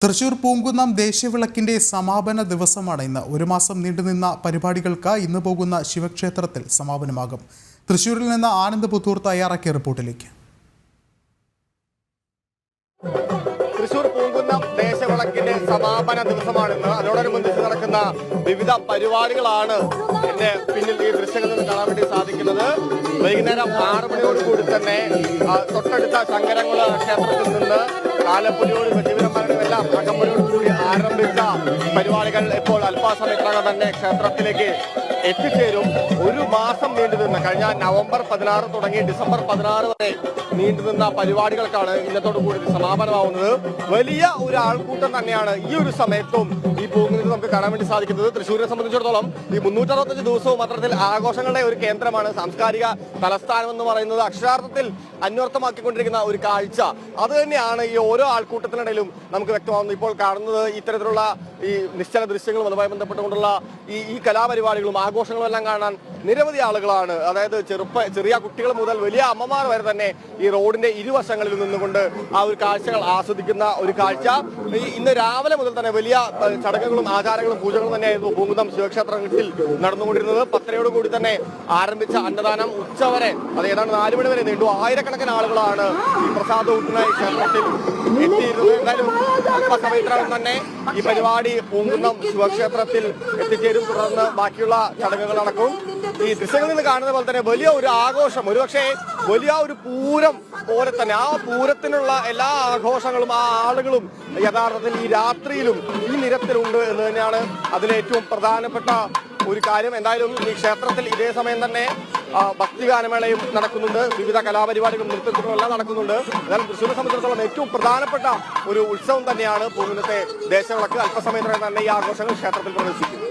തൃശൂർ പൂങ്കുന്നം ദേശീയവിളക്കിന്റെ സമാപന ദിവസമാണ് ഇന്ന്. ഒരു മാസം നീണ്ടുനിന്ന പരിപാടികൾക്ക് ഇന്ന് പോകുന്ന ശിവക്ഷേത്രത്തിൽ സമാപനമാകും. തൃശൂരിൽ നിന്ന് ആനന്ദ് പുത്തൂർ തയ്യാറാക്കിയ റിപ്പോർട്ടിലേക്ക്. തൃശൂർ പൂങ്കുന്നം ദേശവിളക്കിന്റെ സമാപന ദിവസമാണിന്ന്. അതോടനുബന്ധിച്ച് നടക്കുന്ന വിവിധ പരിപാടികളാണ് എന്റെ പിന്നിൽ ഈ ദൃശ്യങ്ങളിൽ നിന്ന് കാണാൻ വേണ്ടി സാധിക്കുന്നത്. വൈകുന്നേരം 6 മണിയോടുകൂടി തന്നെ തൊട്ടടുത്ത ശങ്കരംകുള ക്ഷേത്രത്തിൽ നിന്ന് കാലപ്പുലിയോട് സജീവനന്മാരുമെല്ലാം അകമ്പടിയോടുകൂടി ആരംഭിച്ച പരിപാടികൾ ഇപ്പോൾ അല്പസമയത്തിനകം തന്നെ ക്ഷേത്രത്തിലേക്ക് എത്തിച്ചേരും. ഒരു മാസം നീണ്ടുനിന്ന കഴിഞ്ഞ നവംബർ 16 തുടങ്ങി ഡിസംബർ 16 വരെ നീണ്ടുനിന്ന പരിപാടികൾക്കാണ് ഇന്നത്തോടു കൂടി സമാപനമാവുന്നത്. വലിയ ഒരു ആൾക്കൂട്ടം തന്നെയാണ് ഈ ഒരു സമയത്തും ഈ പൂങ്കുന്നത്ത് നമുക്ക് കാണാൻ വേണ്ടി സാധിക്കുന്നത്. തൃശ്ശൂരിനെ സംബന്ധിച്ചിടത്തോളം ഈ 365 ദിവസവും അത്തരത്തിൽ ആഘോഷങ്ങളുടെ ഒരു കേന്ദ്രമാണ്. സാംസ്കാരിക തലസ്ഥാനം എന്ന് പറയുന്നത് അക്ഷരാർത്ഥത്തിൽ അന്വർത്ഥമാക്കിക്കൊണ്ടിരിക്കുന്ന ഒരു കാഴ്ച അത് തന്നെയാണ് ഈ ഓരോ ആൾക്കൂട്ടത്തിനിടയിലും നമുക്ക് വ്യക്തമാകുന്നത്. ഇപ്പോൾ കാണുന്നത് ഇത്തരത്തിലുള്ള ഈ നിശ്ചല ദൃശ്യങ്ങളും അതുമായി ബന്ധപ്പെട്ടുകൊണ്ടുള്ള ഈ കലാപരിപാടികളും ആഘോഷങ്ങളും എല്ലാം കാണാൻ നിരവധി ആളുകളാണ്. അതായത് ചെറിയ കുട്ടികൾ മുതൽ വലിയ അമ്മമാർ വരെ തന്നെ ഈ റോഡിന്റെ ഇരുവശങ്ങളിൽ നിന്നുകൊണ്ട് ആ ഒരു കാഴ്ചകൾ ആസ്വദിക്കുന്ന ഒരു കാഴ്ച. ഇന്ന് രാവിലെ മുതൽ തന്നെ വലിയ ചടങ്ങുകളും ആചാരങ്ങളും പൂജകളും തന്നെയായിരുന്നു പൂങ്കുന്നം ശിവക്ഷേത്രത്തിൽ നടന്നുകൊണ്ടിരുന്നത്. 10:00 കൂടി തന്നെ ആരംഭിച്ച അന്നദാനം ഉച്ചവരെ, അത് ഏതാണ്ട് 4 മണി വരെ നീണ്ടു. ആയിരക്കണക്കിന് ആളുകളാണ് ഈ പ്രസാദ ഊട്ടിനായി ക്ഷേത്രത്തിൽ എത്തിയിരുന്നത്. എന്തായാലും അല്പസമയത്തിനകം തന്നെ ഈ പരിപാടി പൂങ്കുന്നം ശിവക്ഷേത്രത്തിൽ എത്തിച്ചേരും. തുടർന്ന് ബാക്കിയുള്ള ചടങ്ങുകൾ നടക്കും. ഈ ദൃശ്യങ്ങളിൽ നിന്ന് കാണുന്ന പോലെ തന്നെ വലിയ ഒരു ആഘോഷം, ഒരുപക്ഷെ വലിയ ഒരു പൂരം പോലെ തന്നെ ആ പൂരത്തിനുള്ള എല്ലാ ആഘോഷങ്ങളും ആ ആളുകളും യഥാർത്ഥത്തിൽ ഈ രാത്രിയിലും ഈ നിരത്തിലുണ്ട് എന്ന് തന്നെയാണ് അതിലേറ്റവും പ്രധാനപ്പെട്ട ഒരു കാര്യം. എന്തായാലും ഈ ക്ഷേത്രത്തിൽ ഇതേ സമയം തന്നെ ഭക്തിഗാനമേളയും നടക്കുന്നുണ്ട്, വിവിധ കലാപരിപാടികളും നൃത്തത്തിനും എല്ലാം നടക്കുന്നുണ്ട്. എന്നാൽ തൃശ്ശൂരിനെ സംബന്ധിച്ചിടത്തോളം ഏറ്റവും പ്രധാനപ്പെട്ട ഒരു ഉത്സവം തന്നെയാണ് പൂങ്കുന്നത്തെ ദേശവിളക്ക്. അല്പസമയത്തിനകം തന്നെ ഈ ആഘോഷങ്ങൾ ക്ഷേത്രത്തിൽ പ്രവേശിക്കും.